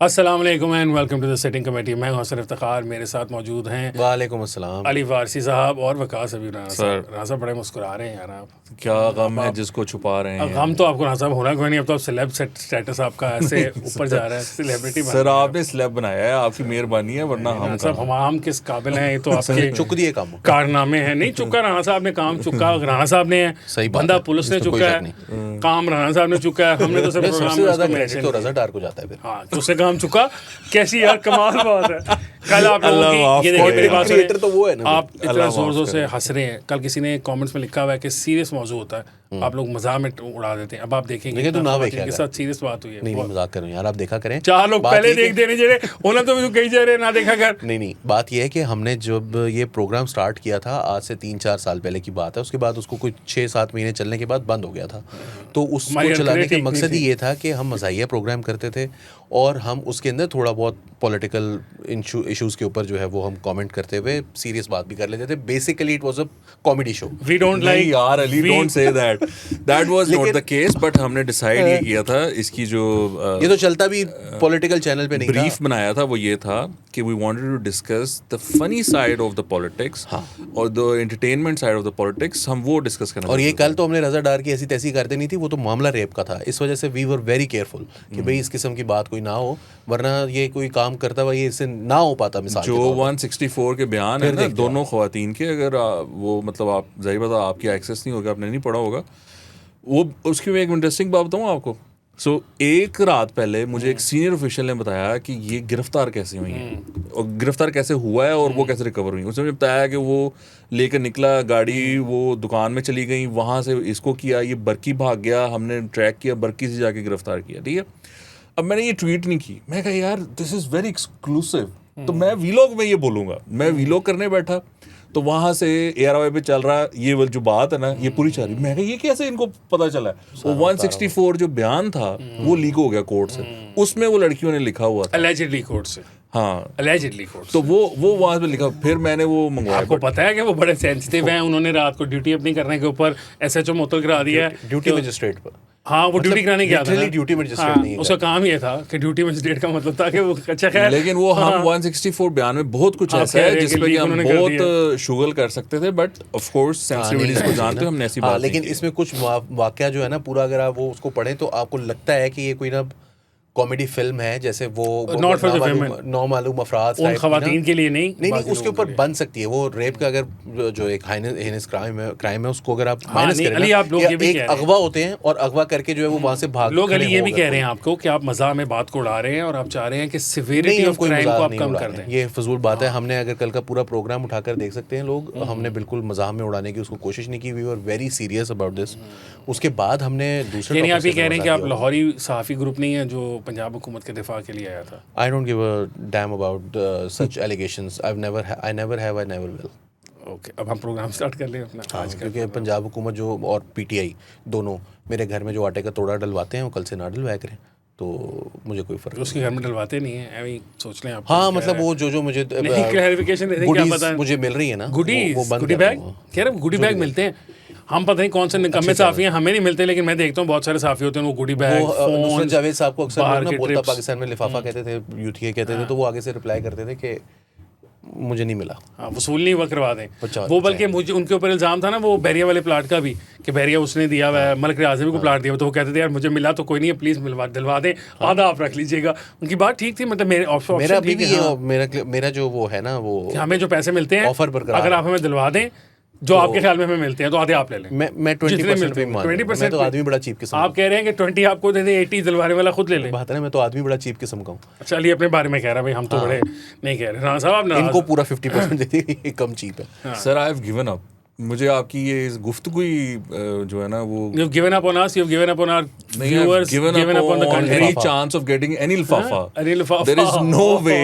अस्सलाम वालेकुम and welcome to the sitting committee. मैं हसन इफ्तिखार, मेरे साथ मौजूद हैं वालेकुम अस्सलाम अली वारसी साहब और वकास अभी राना साहब। राना साहब बड़े मुस्कुरा रहे हैं यार, आप क्या गम है जिसको छुपा रहे हैं? गम तो आपको राना साहब होना कोई नहीं, अब तो आप सेलेब स्टेटस आपका ऐसे ऊपर जा रहा है, सेलिब्रिटी सर आपने स्लैब बनाया है, आपकी मेहरबानी है, वरना हम साहब हम किस काबिल हैं? ये तो आपके चुक दिए काम कारनामे हैं। नहीं चुका राना साहब ने, काम चुका राना साहब ने है, सही बात बंदा है, पुलिस ने इसमें कोई चुका शक है, काम राना साहब ने चुका है। हमने तो सिर्फ सबसे प्रोग्राम ज्यादा में क्रेडिट तो रजा डार को जाता है फिर। हाँ तो उससे काम चुका। कैसी यार कमाल बात है। कल आप लोगों की ये देखिए मेरी बात सुनिए, क्रिएटर तो वो है ना, आप इतना जोर जोर से हंस रहे हैं। कल किसी ने कमेंट्स में लिखा हुआ है कि सीरियस मौजू होता है, आप लोग मजाक में उड़ा देते हैं। अब आप देखेंगे लेकिन तू ना के देखे साथ सीरियस बात हुई है। नहीं मजाक कर रहा हूं यार, आप देखा करें। चार लोग बात पहले ये देख देने जरे उन्हें तो कही जा रहे ना देखा कर। नहीं बात ये है कि हमने जब ये प्रोग्राम स्टार्ट किया था, आज से 3-4 साल पहले की बात है, उसके बाद उसको कुछ 6-7 महीने चलने के बाद बंद हो गया था। तो उसको चलाने का मकसद ही ये था कि हम मज़ाहिया प्रोग्राम करते थे और हम उसके अंदर थोड़ा बहुत पॉलिटिकल इश्यूज़ के ऊपर जो है वो हम कमेंट करते हुए सीरियस बात भी कर लेते थे। Basically it was a comedy show. We don't like यार Ali, don't say that was not the case, but हमने डिसाइड ये किया था, इसकी जो ये तो चलता भी पॉलिटिकल चैनल पे नहीं था। ब्रीफ बनाया था वो ये था कि we wanted to discuss the funny side of the politics और the entertainment side of the politics, हम वो डिस्कस करना। और ये कल तो हमने रजा डार की ऐसी तैसी करते नहीं थी, वो तो मामला रेप का था। इस वजह से वी वर वेरी केयरफुल कि भाई इस किस्म की बात कोई ना हो, वरना ये कोई काम करता हुआ ये इससे ना हो पाता। मिसाल जो 164 के बयान है ना दोनों ख्वातीन के, अगर वो मतलब आप जाहिर बात आपकी एक्सेस नहीं होगा, आपने नहीं पढ़ा होगा वो, उसकी मैं एक इंटरेस्टिंग बात बताऊँ आपको। एक रात पहले मुझे एक सीनियर ऑफिशियल ने बताया कि ये गिरफ्तार कैसे हुई हैं और गिरफ्तार कैसे हुआ है और वो कैसे रिकवर हुई। उसने मुझे बताया कि वो लेकर निकला गाड़ी, वो दुकान में चली गई, वहाँ से इसको किया, ये बरकी भाग गया, हमने ट्रैक किया, बरकी से जाके गिरफ्तार किया। ठीक है, अब मैंने ये ट्वीट नहीं की, मैं कहा यार दिस इज़ वेरी एक्सक्लूसिव, तो मैं वीलॉग में ये बोलूँगा। मैं वीलॉग करने बैठा तो वहाँ से ARY पे चल रहा ये वो जो बात है ना, ये पूरी चल रही। मैं कहा ये कैसे इनको पता चला है? वो 164 जो बयान था वो लीक हो गया कोर्ट से, उसमें वो लड़कियों ने लिखा हुआ था allegedly कोर्ट से। हाँ allegedly कोर्ट। तो वो वहाँ पे लिखा, फिर मैंने वो मंगवाया। आपको पता है कि वो बड़े सेंसिटिव हैं, उन्होंने रात को ड्यूटी अपनी करने के ऊपर SHO मुअत्तल करा दिया है। ड्यूटी मजिस्ट्रेट पर, हाँ वो ड्यूटी कराने गया था ना। ड्यूटी मजिस्ट्रेट हाँ, नहीं, उसका काम ये था कि ड्यूटी मजिस्ट्रेट का मतलब था कि वो अच्छा खैर। लेकिन वो हम 164 बयान में बहुत कुछ ऐसा है जिसपे कि हम बहुत शुगल कर सकते थे, बट ऑफ कोर्स सेंसिटिविटीज को जानते हैं, हमने ऐसी बात। लेकिन इसमें कुछ वाकया जो है ना, पूरा अगर आप वो उसको पढ़ें तो आपको लगता है कि ये कोई ना कॉमेडी फिल्म है, जैसे वो नॉट फॉर द विमेन, नौ मालूम अफराद उन खवातीन के लिए नहीं उसके ऊपर बन सकती है। वो रेप का अगर जो एक हाइनेस क्राइम है उसको अगर आप माइनस करें, आप लोग ये भी एक अगवा होते हैं और अगवा करके जो है वो वहाँ से भाग, लोग अली ये भी कह रहे हैं आपको कि आप मज़ाक में बात को उड़ा रहे हैं और आप चाह रहे हैं कि सिवियरिटी ऑफ क्राइम को आप कम कर दें। ये फजूल बात है। हमने अगर कल का पूरा प्रोग्राम उठाकर देख सकते हैं लोग, हमने बिल्कुल मज़ाक में उड़ाने की उसको कोशिश नहीं की। We were very serious about this. उसके बाद हमने दूसरे, यानी आप ये कह रहे हैं कि आप लाहौरी सहाफ़ी ग्रुप नहीं है जो पंजाब हुकूमत के दिफा के लिए आया था? I don't give a damn about such allegations. I never will. Okay, अब हम प्रोग्राम स्टार्ट कर लें अपना आज का। क्योंकि पंजाब हुकूमत जो और PTI दोनों मेरे घर में जो आटे का तोड़ा डलवाते हैं वो कल से ना डलवाया करें, तो मुझे कोई फर्क उसके घर में डलवाते नहीं है, ऐਵੇਂ सोच लें आप। हाँ मतलब वो जो मुझे क्लैरिफिकेशन दे दें, क्या पता है मुझे मिल रही है ना, गुडी बैग कह रहे गुडी बैग मिलते हैं। हम पता नहीं कौन से निकम्मे साफ़ी हैं, हमें नहीं मिलते, लेकिन मैं देखता हूँ बहुत सारे साफ़ी होते हैं वो गुडी बैग, नुसरत जावेद साहब को अक्सर ना बोलता पाकिस्तान में लिफाफा कहते थे, यूथिया कहते थे, तो वो आगे से रिप्लाई करते थे कि मुझे नहीं मिला। हाँ वसूल नहीं हुआ, करवा दें वो। बल्कि मुझे उनके ऊपर इल्ज़ाम था ना वो बैरिया वाले प्लाट का भी, कि बैरिया उसने दिया हुआ है, मलिक रियाज़ को प्लाट दिया, तो वो कहते थे यार मुझे मिला तो कोई नहीं है, प्लीज़ दिलवा दें, आधा आप रख लीजिएगा। उनकी बात ठीक थी, मतलब मेरा जो वो है ना, वो हमें जो पैसे मिलते हैं ऑफर पर, अगर आप हमें दिलवा दें जो आपके ख्याल में हमें मिलते हैं तो आधे आप ले लें। मैं 20% तो आदमी बड़ा चीप किस्म। आप कह रहे हैं कि 20 आपको दे दे, 80 दिलवाने वाला खुद ले ले। बात है ना, मैं तो आदमी बड़ा चीप किस्म का हूँ। चलिए अपने बारे में कह रहा है भाई, हम तो बड़े नहीं कह रहे। राना साहब आप इनको पूरा 50% देते हैं, ये कम चीप है। Sir I have given up. मुझे आपकी ये गुफ्तगू जो है ना वो, you've given up on us, you've given up on our viewers, given up on the country. Any chance of getting any lifafa? There is no way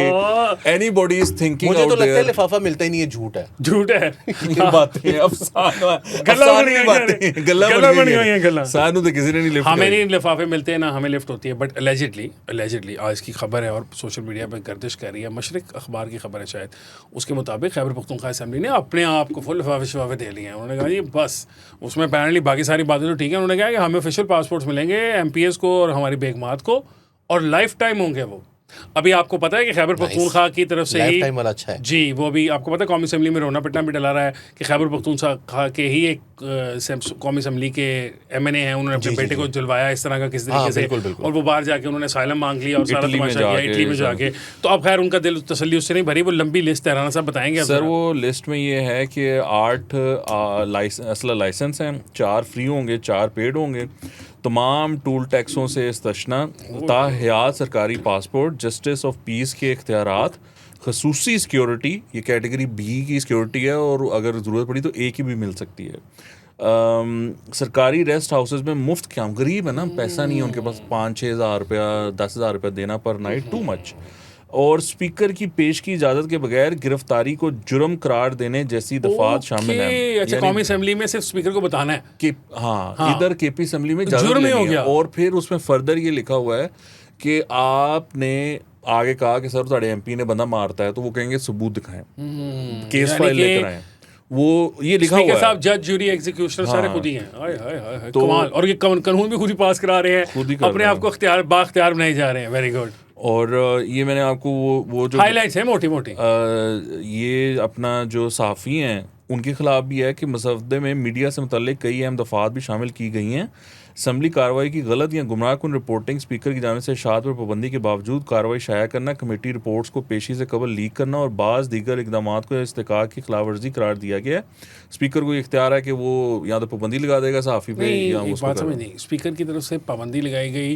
anybody is thinking मुझे out तो लगता है there. लिफाफा मिलता ही नहीं है, झूठ है। झूठ है ये बातें अफसाने बातें गल्ला बन गई हैं। सानू तो किसी ने नहीं लिफ्ट, हमें नहीं लिफाफे मिलते हैं ना हमें लिफ्ट होती है, बट allegedly आज की खबर है और सोशल मीडिया पर गर्दिश कर रही है, मशरिक अखबार की खबर है शायद, उसके मुताबिक खैबर पख्तूनख्वा असेंबली ने अपने आप को फुल लिफाफे दे लिए हैं। उन्होंने कहा जी बस, उसमें अपेरेंटली बाकी सारी बातें तो ठीक है, उन्होंने कहा कि हमें ऑफिशियल पासपोर्ट्स मिलेंगे MPS को और हमारी बेगमात को, और लाइफ टाइम होंगे वो। अभी आपको पता है कि खैबर पख्तूनख्वा की तरफ से ही टाइम वाला अच्छा है जी, वो अभी आपको पता है कौमी असम्बली में रोना पिटना भी डला रहा है कि खैबर पख्तूनख्वा के ही एक कौमी असम्बली के एमएनए हैं, उन्होंने अपने बेटे को जलवाया इस तरह का किस तरीके से, और वो बाहर जाके उन्होंने असाइलम मांग लिया और सारा तमाशा किया इटली में जाके। तो अब खैर उनका दिल तसल्ली उससे नहीं भरी, वो लंबी लिस्ट है, राना साहब बताएंगे सर। वो लिस्ट में ये है कि 8 असला लाइसेंस हैं, 4 फ्री होंगे, 4 पेड होंगे, तमाम टूल टैक्सों से इस्तशना, ताहयात सरकारी पासपोर्ट, जस्टिस ऑफ पीस के इख्तियारात, खसूसी सिक्योरिटी, ये कैटेगरी बी की सिक्योरिटी है और अगर ज़रूरत पड़ी तो ए की भी मिल सकती है। सरकारी रेस्ट हाउसेज में मुफ्त क्याम, गरीब है ना, पैसा नहीं है उनके पास, 5-6 हज़ार रुपया 10 हज़ार रुपया देना पर नाइट, टू मच। और स्पीकर की पेश की इजाज़त के बगैर गिरफ्तारी को जुर्म करार देने जैसी दफात शामिल हैं। अच्छा, कौमी असेंबली में सिर्फ स्पीकर को बताना है कि हाँ, इधर केपी असेंबली में जुर्म हो गया। और फिर उसमें फर्दर ये लिखा हुआ है कि आपने आगे कहा कि सर तुम्हारे एमपी ने बंदा मारता है तो वो कहेंगे सबूत दिखाएं, केस फाइल लेकर आए, वो ये लिखा हुआ है। साहब जज जूरी एग्जीक्यूशनर सारे खुद ही हैं। हाय हाय हाय, कमाल। और ये कानून भी खुद ही पास करा रहे हैं, अपने आप को बाख्तियार बनाए जा रहे हैं। Very good. और ये मैंने आपको वो जो हाईलाइट्स हैं मोटी मोटी, ये अपना जो सहाफ़ी हैं उनके खिलाफ भी है कि मसवदे में मीडिया से मुतल्लिक कई अहम दफ़ात भी शामिल की गई हैं। असम्बली कार्रवाई की गलत या गुमराहकुन रिपोर्टिंग, स्पीकर की जानिब से इशाअत पर पाबंदी के बावजूद कार्रवाई शाया करना, कमेटी रिपोर्ट्स को पेशी से कबल लीक करना और बाज़ दीगर इक़दामात को इस्तेकाक की खिलाफ वर्जी करार दिया गया है। स्पीकर को इख्तियार है कि वो या तो पाबंदी लगा देगा सहाफ़ी पे या उसको नहीं। स्पीकर की तरफ से पाबंदी लगाई गई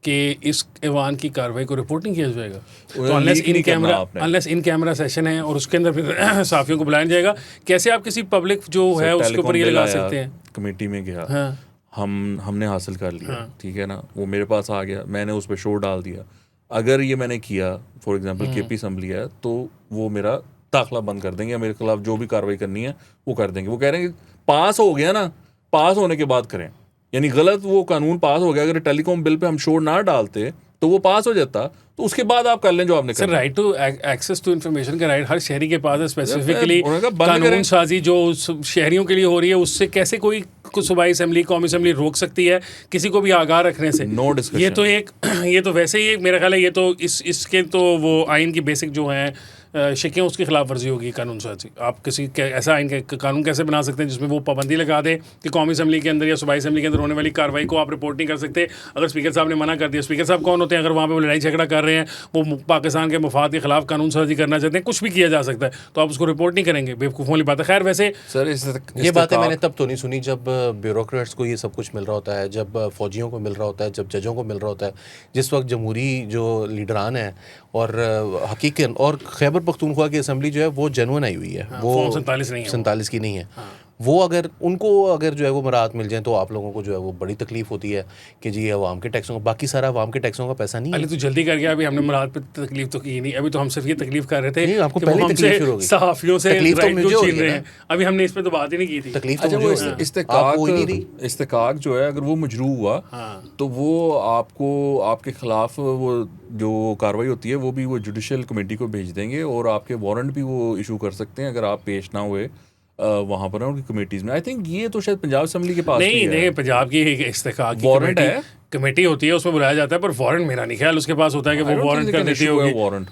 कि इस ऐवान की कार्रवाई को रिपोर्ट नहीं किया जाएगा, तो अनलेस इन कैमरा सेशन है और उसके अंदर फिर सहाफ़ियों को बुलाया जाएगा। कैसे आप किसी पब्लिक जो है उसके ऊपर ये लगा सकते हैं? कमेटी में गया, हमने हासिल कर लिया, ठीक है ना, वो मेरे पास आ गया, मैंने उस पर शोर डाल दिया। अगर ये मैंने किया, फॉर एग्जांपल केपी असेंबली है, तो वो मेरा दाखिला बंद कर देंगे, मेरे खिलाफ जो भी कार्रवाई करनी है वो कर देंगे। वो कह रहे हैं कि पास हो गया ना, पास होने के बाद करें, यानी गलत वो कानून पास हो गया। अगर टेलीकॉम बिल पे हम शोर ना डालते तो वो पास हो जाता, तो उसके बाद आप कर लें जो आपने sir. Right to access to information का राइट हर शहरी के पास है। स्पेसिफिकली कानून साजी जो शहरियों के लिए हो रही है, उससे कैसे कोई सूबाई असेंबली कौमी असेंबली रोक सकती है किसी को भी आगाह रखने से? No discussion. ये तो वैसे ही मेरा ख्याल है ये तो इसके तो वो आइन की बेसिक जो हैं शिकें, उसकी खिलाफ वर्जी होगी कानून साजी। आप किसी ऐसा आइन कानून कैसे बना सकते हैं जिसमें वो पाबंदी लगा दे कि कौमी असेंबली के अंदर या सूबाई असेंबली के अंदर होने वाली कार्रवाई को आप रिपोर्ट नहीं कर सकते? अगर स्पीकर साहब ने मना कर दिया, स्पीकर साहब कौन होते हैं? अगर वहाँ पे वो लड़ाई झगड़ा कर रहे हैं, वो पाकिस्तान के मफाद के खिलाफ कानून साजी करना चाहते हैं, कुछ भी किया जा सकता है, तो आप उसको रिपोर्ट नहीं करेंगे? बेवकूफ़ वाली बात है। खैर वैसे सर ये बातें मैंने तब तो नहीं सुनी जब ब्यूरोक्रेट्स को ये सब कुछ मिल रहा होता है, जब फौजियों को मिल रहा होता है, जब जजों को मिल रहा होता है, जिस वक्त जमहूरी जो लीडरान हैं और हकीकत और खैबर पख्तूनख्वा की असेंबली जो है वो जेन्युइन आई हुई है, वो 47 की नहीं है। वो अगर उनको अगर जो है वो मराहत मिल जाए तो आप लोगों को जो है वो बड़ी तकलीफ होती है कि जी अवाम के टैक्सों का, बाकी सारा अवाम के टैक्सों का पैसा नहीं है। अरे तो जल्दी कर गया, अभी हमने मराहत पे तकलीफ तो की नहीं, अभी तो हम सिर्फ ये तकलीफ कर रहे थे। नहीं, आपको पहले तकलीफ शुरू हो गई, सहाफियों से तकलीफ तो मुझे हो रही है। अभी हमने इस पे तो बात ही नहीं की थी। तकलीफ तो मुझे हो रही है। इस्तेकाक जो है अगर वो मजरू हुआ तो वो आपको आपके खिलाफ वो जो कार्रवाई होती है वो भी वो जुडिशल कमेटी को भेज देंगे और आपके वारंट भी वो इशू कर सकते हैं अगर आप पेश ना हुए वहाँ पर उनकी कमेटीज में। आई थिंक ये तो शायद पंजाब असेंबली के पास नहीं, पंजाब की इस्तेकाक की वारंट है, कमेटी होती है, उसमें बुलाया जाता है, पर वारंट मेरा नहीं ख्याल उसके पास होता है कि वो वारंट कर देती होगी। वारंट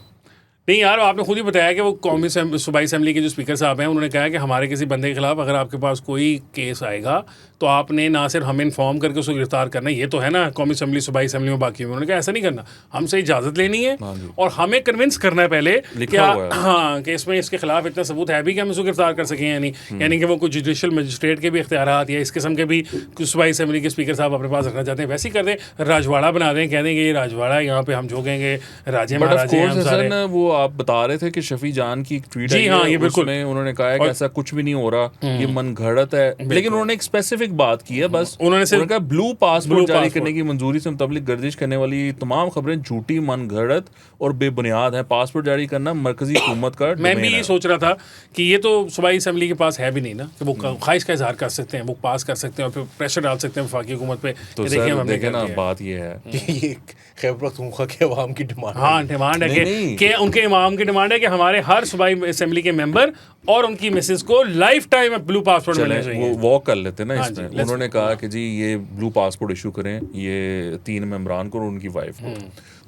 नहीं यार, आपने खुद ही बताया कि वो कौमी सूबाई असेंबली के जो स्पीकर साहब हैं उन्होंने कहा कि हमारे किसी बंदे के खिलाफ अगर आपके पास कोई केस आएगा तो आपने ना सिर्फ हमें इन्फॉर्म करके उसको गिरफ्तार करना है, ये तो है ना कौमी असेंबली सूबाई असेंबली में बाकी में। उन्होंने कहा ऐसा नहीं करना, हमसे इजाज़त लेनी है और हमें कन्विंस करना है पहले कि इसमें इसके खिलाफ इतना सबूत है भी कि हम इसको गिरफ्तार कर सकें, यानी कि वो कुछ जुडिशल मजिस्ट्रेट के भी इख्तियारात या इस किस्म के भी सूबाई असेंबली के स्पीकर साहब अपने पास रखना चाहते हैं, वैसे ही कर दें, राजवाड़ा बना दें, कह दें कि ये राजवाड़ा यहाँ पे हम झोंकेंगे राजे महाराजे। वो आप बता रहे थे कि शफी जान की एक ट्वीट जी हाँ, ये बिल्कुल उन्होंने कहा है कि ऐसा कुछ भी नहीं हो रहा, ये मनगढ़ंत है, लेकिन उन्होंने एक स्पेसिफिक बात की है, बस उन्होंने कहा ब्लू पासपोर्ट जारी करने की मंजूरी से मुताबिक गर्दिश करने वाली तमाम खबरें झूठी, मनगढ़ंत और बेबुनियाद हैं। पासपोर्ट जारी करना मरकजी हुकूमत का मैं भी ये सोच रहा था कि ये तो सूबाई असेंबली के पास है भी नहीं ना कि वो ख्वाहिश का इजहार कर सकते हैं, वो पास कर सकते हैं और फिर प्रेशर डाल सकते हैं वफाकी हुकूमत पे। तो देखिए ना, बात ये है ये खैबर पख्तूनख्वा के अवाम की डिमांड, हाँ डिमांड है कि उनके इमाम की डिमांड है कि हमारे हर सूबाई असेंबली के मेंबर और उनकी मिसेस को लाइफ टाइम ब्लू पासपोर्ट मिलना चाहिए। वो वॉक कर लेते ना इसमें। उन्होंने कहा कि जी ये ब्लू पासपोर्ट इशू करें ये 3 मेंबरान को और उनकी वाइफ को।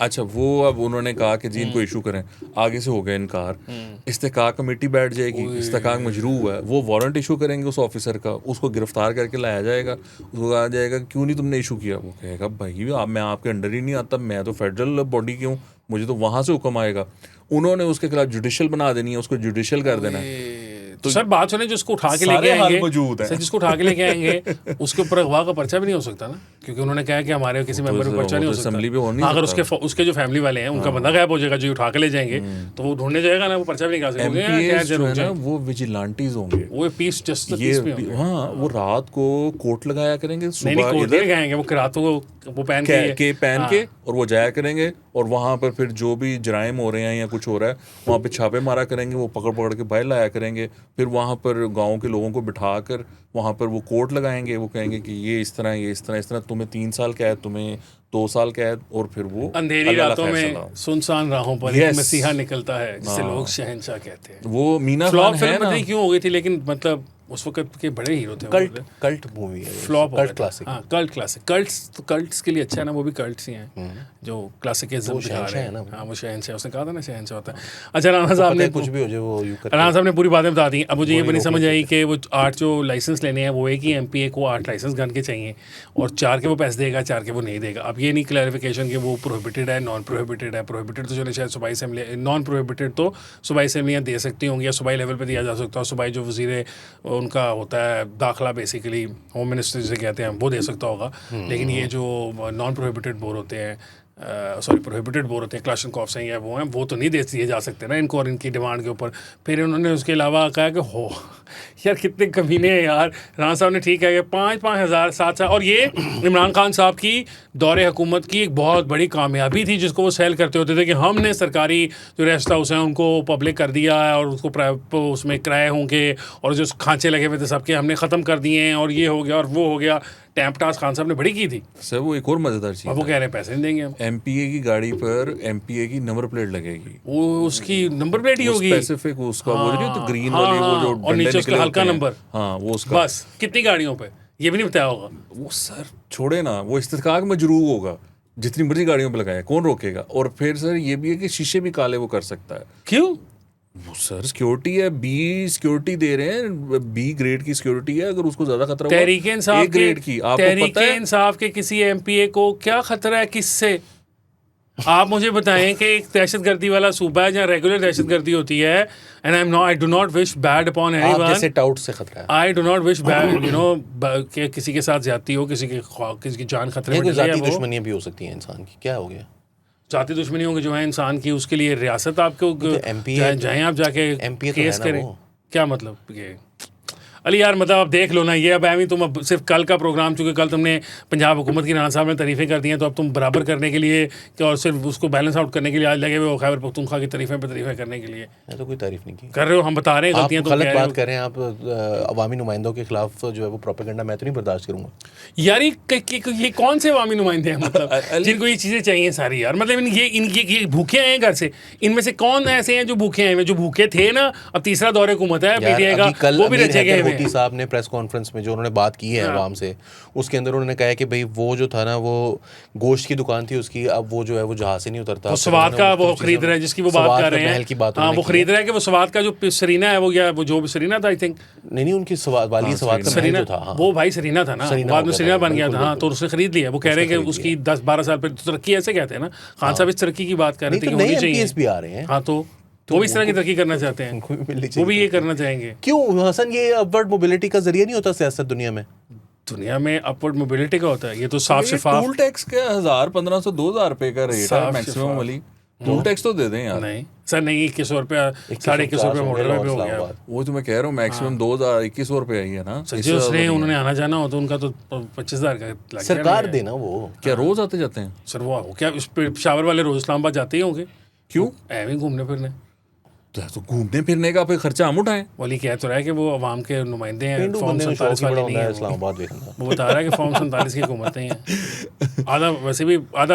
अच्छा वो अब उन्होंने कहा कि जी इनको इशू करें, आगे से हो गया इनकार। इस्तेकाक कमेटी बैठ जाएगी, इस्तेकाक मजरू है, वो वारंट इशू करेंगे उस ऑफिसर का, उसको गिरफ्तार करके लाया जाएगा, उसको कहा जाएगा क्यों नहीं तुमने इशू किया। वो कहेगा भाई आप मैं आपके अंडर ही नहीं आता, मैं तो फेडरल बॉडी की हूँ, मुझे तो वहाँ से हुक्म आएगा। उन्होंने उसके खिलाफ जुडिशल बना देनी है, उसको जुडिशल कर देना है। तो सर बात सुने, जिसको उठा के लेके आएंगे सर, जिसको उठा के लेके आएंगे उसके ऊपर अगवा का पर्चा भी नहीं हो सकता ना, क्योंकि उन्होंने कहा कि हमारे किसी मेंबर पर पर्चा नहीं हो सकता असेंबली पे। अगर उसके जो फैमिली वाले हैं उनका बंदा गायब हो जाएगा जो उठा के ले जाएंगे तो वो ढूंढने जाएगा ना, वो पर्चा भी नहीं निकाल सकेंगे। वो विजिलेंटेज होंगे, वो पीस जस्टिस। हाँ वो रात को कोट लगाया करेंगे, सुबह कोट लगाएंगे, वो रातों को वो पहन के और वो जाया करेंगे और वहाँ पर फिर जो भी जराइम हो रहे हैं या कुछ हो रहा है वहाँ पे छापे मारा करेंगे, वो पकड़ के बाहर लाया करेंगे। फिर वहाँ पर गांव के लोगों को बिठाकर वहाँ पर वो कोर्ट लगाएंगे, वो कहेंगे कि ये इस तरह तुम्हें 3 साल कैद, तुम्हें 2 साल कैद। और फिर वो अंधेरी रातों में सुनसान राहों पर एक मसीहा निकलता है जिसे लोग शहंशाह कहते हैं। वो मीना खान है ना, क्यों हो गई थी, लेकिन मतलब उस वक्त के बड़े हीरो थे। कल्ट मूवी है, फ्लॉप, कल्ट क्लासिक। हाँ कल्ट क्लासिक। कल्ट्स के लिए अच्छा है ना, वो भी कल्ट्स ही हैं जो क्लासिकिज्म दिखा रहे हैं। हाँ वो शहंशाह, उसने कहा था ना शहंशाह होता है। अच्छा राणा साहब ने कुछ भी हो जाए वो राणा साहब ने पूरी बातें बता दी। अब मुझे ये बड़ी समझ आई कि वो 8 जो लाइसेंस लेने हैं वो एक ही MPA को 8 लाइसेंस गन के चाहिए और 4 के वो पैसे देगा, 4 के वो नहीं देगा। अब ये नहीं क्लैरिफिकेशन कि वो प्रोहिबिटेड है नॉन प्रोहिबिटेड है। प्रोहिबिटेड तो चले शायद सूबाई असेंबली, नॉन प्रोहिबिटेड तो सूबाई असेंबलियाँ दे सकती होंगी या सूबाई लेवल पर दिया जा सकता है। सूबाई जो वज़ीर उनका होता है दाखिला, बेसिकली होम मिनिस्टर जिसे कहते हैं, वो दे सकता होगा। लेकिन ये जो नॉन प्रोहिबिटेड बोर होते हैं, प्रोहिबिटेड बोर होते हैं, क्लाशनकॉफ से या वो हैं, वो तो नहीं दे दिए जा सकते ना इनको और इनकी डिमांड के ऊपर। फिर उन्होंने उसके अलावा कहा कि हो यार कितने कमीने हैं यार। राणा साहब ने ठीक है कि 5-5 हज़ार 7 और ये इमरान खान साहब की दौरे हुकूमत की एक बहुत बड़ी कामयाबी थी जिसको वो सेल करते होते थे कि हमने सरकारी जो रेस्ट हाउस हैं उनको पब्लिक कर दिया है और उसको उसमें किराए होंगे और जो खांचे लगे हुए थे सबके हमने ख़त्म कर दिए हैं और ये हो गया और वो हो गया। टैंपटास खान साहब ने बड़ी की थी सर। वो एक और मजेदार चीज़, वो कह रहे हैं पैसे नहीं देंगे हम। MPA की गाड़ी पर MPA की नंबर प्लेट लगेगी, वो उसकी नंबर प्लेट ही होगी स्पेसिफिक, उसका वो जो तो ग्रीन वाली वो जो और नीचे उसका हल्का नंबर, हाँ वो उसका। बस कितनी गाड़ियों पे ये भी नहीं बताया होगा। वो सर छोड़े ना, वो इस्तेकाक मजरूह होगा, जितनी मर्जी गाड़ियों पे लगाए कौन रोकेगा। और फिर सर ये भी है कि शीशे भी काले वो कर सकता है। क्यों? वो सर सिक्योरिटी है, B सिक्योरिटी दे रहे हैं, B ग्रेड की सिक्योरिटी है। अगर उसको ज्यादा खतरा हुआ तहरीक इंसाफ A ग्रेड की, आपको पता है इंसाफ के किसी MPA को क्या खतरा है किससे? आप मुझे बताएं कि एक दहशतगर्दी वाला सूबा है जहाँ रेगुलर दहशतगर्दी होती है and I do not wish bad upon anyone. जैसे टाउट से खतरा है, I do not wish bad कि किसी के साथ ज्यादती हो, किसी की जान खतरे में जाती दुश्मनियां भी हो सकती हैं इंसान की। क्या हो गया? जाती दुश्मनी होंगी जो है इंसान की, उसके लिए रियासत आपको जाएं आप जाके केस करें। क्या मतलब ये अली यार, मतलब आप देख लो ना ये। अब एवी तुम अब सिर्फ कल का प्रोग्राम, चूँकि कल तुमने पंजाब हुकूमत की राणा साहब ने तारीफ़ें कर दी हैं, तो अब तुम बराबर करने के लिए कि और सिर्फ उसको बैलेंस आउट करने के लिए आज लगे हुए हो खैबर पख्तूनख्वा की तारीफ़ें पे तारीफ़ें करने के लिए। मैं तो कोई तारीफ़ नहीं की कर रहे हो, हम बता रहे हैं गलतियाँ तो गलत बात कर रहे हैं आप। अवामी नुमाइंदों के खिलाफ जो है वो प्रोपेगेंडा मैं तो नहीं बर्दाश्त करूँगा यार। ये कौन से अवामी नुमाइंदे हैं मतलब जिनको ये चीज़ें चाहिए सारी यार? मतलब ये भूखे आए हैं घर से, इनमें से कौन ऐसे हैं जो भूखे आए हैं? जो भूखे थे ना, अब तीसरा दौरे हुकूमत है PTI का, वो भी रचे गए हैं। साहब ने प्रेस कॉन्फ्रेंस में जो उन्होंने बात की है आवाम से, उसके अंदर उन्होंने कहा है कि भाई वो जो था ना, वो गोश्त की दुकान थी उसकी, अब वो जो है वो जहाज से नहीं उतरता। तो स्वाद का वो खरीद रहा है जिसकी वो बात कर रहे हैं, हाँ वो खरीद रहा है कि वो स्वाद का जो सरीना है वो क्या, वो जो भी सरीना था आई थिंक, नहीं उनकी स्वाद वाली स्वाद का महल जो था, वो भाई सरीना था ना, बाद में सरीना बन गया था। हाँ तो उसने खरीद लिया। वो कह रहे हैं कि उसकी 10-12 साल पर तरक्की ऐसे कहते हैं ना। खान साहब इस तरक्की की बात कर रहे थे कि होनी चाहिए भी आ रहे हैं। हाँ तो वो भी इस तरह की तरक्की करना चाहते हैं, वो भी ये करना चाहेंगे। क्यों हसन? ये अपवर्ड मोबिलिटी का जरिया नहीं होता सियासत दुनिया में? दुनिया में अपवर्ड मोबिलिटी का होता है। ये तो साफ शफाफ टूल टैक्स का 1000, 1500, 2000 रुपए का रेट है मैक्सिमम वाली। टूल टैक्स तो दे दें यार। नहीं सर, नहीं 2100 रुपया, 2150 रुपया मोटर पे हो गया। वो तो मैं कह रहा हूँ मैक्सिमम 2000, 2100 रुपया ही है ना। उसने उन्होंने आना जाना हो तो उनका तो 25,000 का लग सरकार देना। वो क्या रोज आते जाते हैं सर? वो क्या पेशावर वाले रोज इस्लामाबाद जाते ही होंगे? क्यों? ऐਵੇਂ घूमने फिरने। तो घूमने फिरने का फिर खर्चा हम उठाएं। वही कह तो रहा है कि वो अवाम के नुमाइंदे हैं, पेंडू फॉर्म बनने में 47 शौक ही बड़ा वाले नहीं होता है है इस्लामाबाद देखना। वो बता रहा है कि फॉर्म 47 की हुकूमतें हैं। आधा वैसे भी आधा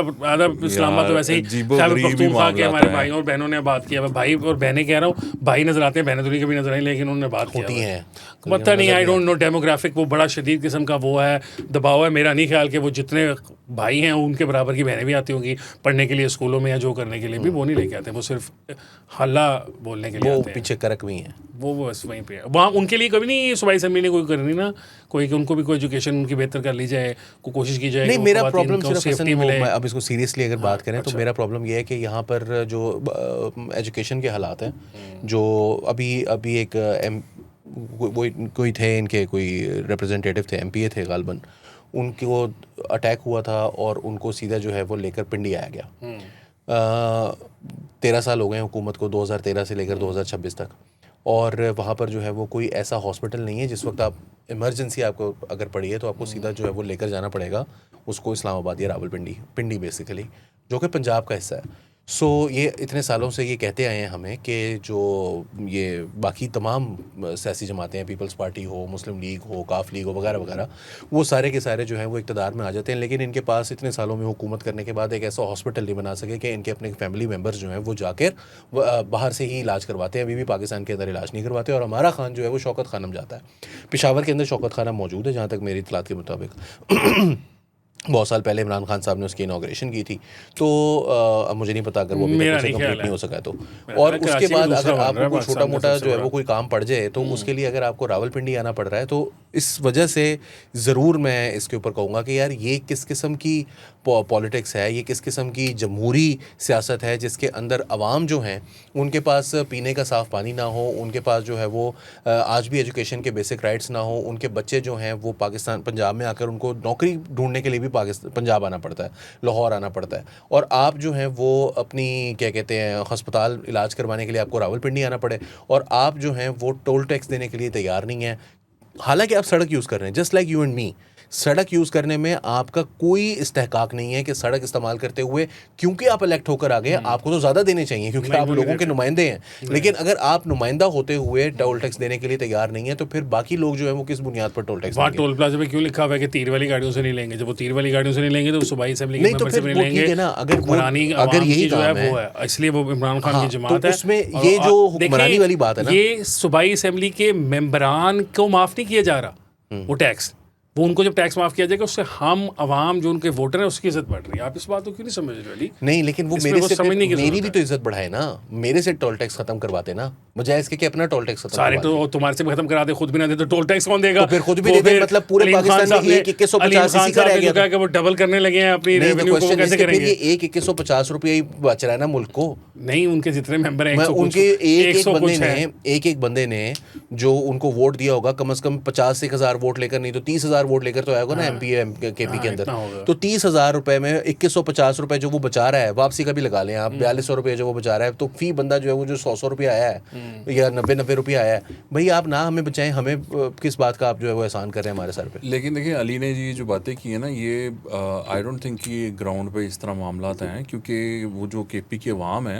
इस्लामाबाद तो वैसे ही खैबर पख्तूनख्वा के हमारे भाइयों और बहनों ने बात किया। भाई और बहनें कह रहा हूँ, भाई नजर आते हैं, बहनें तो नहीं कभी नजर आई, लेकिन उन्होंने बात होती किया हैं, पता नहीं, आई डोंट नो डेमोग्राफिक वो बड़ा शदीद किस्म का वो है, दबाव है। मेरा नहीं ख्याल कि वो जितने भाई हैं उनके बराबर की बहनें भी आती होंगी पढ़ने के लिए स्कूलों में या जो करने के लिए भी, वो नहीं लेके आते, वो सिर्फ हल्ला बोलने के लिए वो आते हैं। पीछे करक भी हैं वो बस वहीं पे वहाँ उनके लिए कभी नहीं सूबाई असेंबली ने कोई करनी ना, कोई कि उनको भी कोई एजुकेशन उनकी बेहतर कर ली जाए, को कोशिश की जाए। नहीं, कि मेरा ख़वातीन प्रॉब्लम को सिर्फ सेफ्टी हसन, मिले। मैं अब इसको सीरियसली अगर बात करें तो मेरा प्रॉब्लम ये है कि यहाँ पर जो एजुकेशन के हालात हैं, जो अभी एक वो कोई थे इनके, कोई रिप्रेजेंटेटिव थे, एमपीए थे गालबन, उनको अटैक हुआ था और उनको सीधा जो है वो लेकर पिंडी आया गया। 13 साल हो गए हुकूमत को, 2013 से लेकर 2026 तक, और वहाँ पर जो है वो कोई ऐसा हॉस्पिटल नहीं है जिस वक्त आप इमरजेंसी आपको अगर पड़ी है तो आपको सीधा जो है वो लेकर जाना पड़ेगा उसको इस्लामाबाद या रावलपिंडी, पिंडी बेसिकली, जो कि पंजाब का हिस्सा है। सो ये इतने सालों से ये कहते आए हैं हमें कि जो ये बाकी तमाम सियासी जमातें हैं, पीपल्स पार्टी हो, मुस्लिम लीग हो, काफ लीग हो, वगैरह वगैरह, वो सारे के सारे जो हैं वो इक़्तिदार में आ जाते हैं, लेकिन इनके पास इतने सालों में हुकूमत करने के बाद एक ऐसा हॉस्पिटल नहीं बना सके कि इनके अपने फैमिली मेम्बर्स जो हैं वो जाकर बाहर से ही इलाज करवाते हैं। अभी भी पाकिस्तान के अंदर इलाज नहीं करवाते। और हमारा खान जो है वो शौकत खानम जाता है, पेशावर के अंदर शौकत खानम मौजूद है जहाँ तक मेरी इत्तलात के मुताबिक। बहुत साल पहले इमरान खान साहब ने उसकी इनाग्रेशन की थी, तो अब मुझे नहीं पता अगर वो अभी तक उसे कंप्लीट नहीं हो सका तो। और उसके बाद अगर आपको कोई छोटा मोटा जो है वो कोई काम पड़ जाए तो उसके लिए अगर आपको रावलपिंडी आना पड़ रहा है, तो इस वजह से ज़रूर मैं इसके ऊपर कहूँगा कि यार ये किस किस्म की पॉलिटिक्स है, ये किस किस्म की जमहूरी सियासत है जिसके अंदर अवाम जो हैं उनके पास पीने का साफ़ पानी ना हो, उनके पास जो है वो आज भी एजुकेशन के बेसिक राइट्स ना हो, उनके बच्चे जो हैं वो पाकिस्तान पंजाब में आकर उनको नौकरी ढूंढने के लिए भी पाकिस्तान पंजाब आना पड़ता है, लाहौर आना पड़ता है, और आप जो हैं वो अपनी क्या कहते हैं हस्पताल इलाज करवाने के लिए आपको रावलपिंडी आना पड़े, और आप जो हैं वो टोल टैक्स देने के लिए तैयार नहीं हैं। हालांकि आप सड़क यूज़ कर रहे हैं, just like you and me, सड़क यूज़ करने में आपका कोई इस्तेहकाक नहीं है कि सड़क इस्तेमाल करते हुए क्योंकि आप इलेक्ट होकर आ गए आपको तो ज़्यादा देने चाहिए क्योंकि आप लोगों के नुमाइंदे हैं, लेकिन अगर आप नुमाइंदा होते हुए टोल टैक्स देने के लिए तैयार नहीं है तो फिर बाकी लोग जो है वो किस बुनियाद पर टोल टैक्स वहाँ टोल प्लाजा पे क्यों लिखा हुआ है कि तीर वाली गाड़ियों से नहीं लेंगे? जब वो तीर वाली गाड़ियों से नहीं लेंगे तो सूबाई असेंबली के मेंबर से भी नहीं लेंगे ना। अगर यही जो है वो है, इसलिए वो इमरान खान की जमात है। उसमें ये जो हुक्मरानी वाली बात है ना, ये सूबाई असेंबली के मेंबरान को माफ़ नहीं किया जा रहा वो टैक्स, वो उनको जब टैक्स माफ़ किया जाएगा उससे हम अवाम जो उनके वोटर हैं उसकी इज्जत बढ़ रही है। आप इस बात को क्यों नहीं समझ रहे अली? नहीं, लेकिन वो मेरे से मेरी भी तो इज्जत बढ़ाए ना, मेरे से टोल टैक्स खत्म करवाते ना, बजाय इसके कि अपना टोल टैक्स खत्म सारे तो तुम्हारे से खत्म करा दे, खुद भी ना दे तो टोल टैक्स कौन देगा? तो फिर खुद भी दे दे, मतलब पूरे पाकिस्तान में 1,150 इसी का रह गया कि वो डबल करने लगे हैं अपनी रेवेन्यू को, कैसे करेंगे? ये 1,150 रुपये ही बच रहा है ना मुल्क को। नहीं, उनके जितने मेंबर हैं उनके एक एक बंदे ने जो उनको वोट दिया होगा कम से कम 50 से 1,000 वोट लेकर, नहीं तो 30,000 वोट लेकर तो आएगा ना एमपी केपी के अंदर। तो 30,000 रुपए में 2,150 रुपए जो वो बचा रहा है, वापसी का भी लगा लें आप, 4,200 रुपये जो वो बचा रहा है, तो फी बंदा जो है वो जो 100 रुपये आया है या 90 रुपये आया है, भाई आप ना हमें बचाएं, हमें किस बात का आप जो है वो एहसान कर रहे हैं हमारे सर पे। लेकिन देखिए अली ने जी जो बातें की है ना, ये आई डोंट थिंक कि ग्राउंड पे इस तरह मामलात हैं, क्योंकि वो जो केपी के अवाम है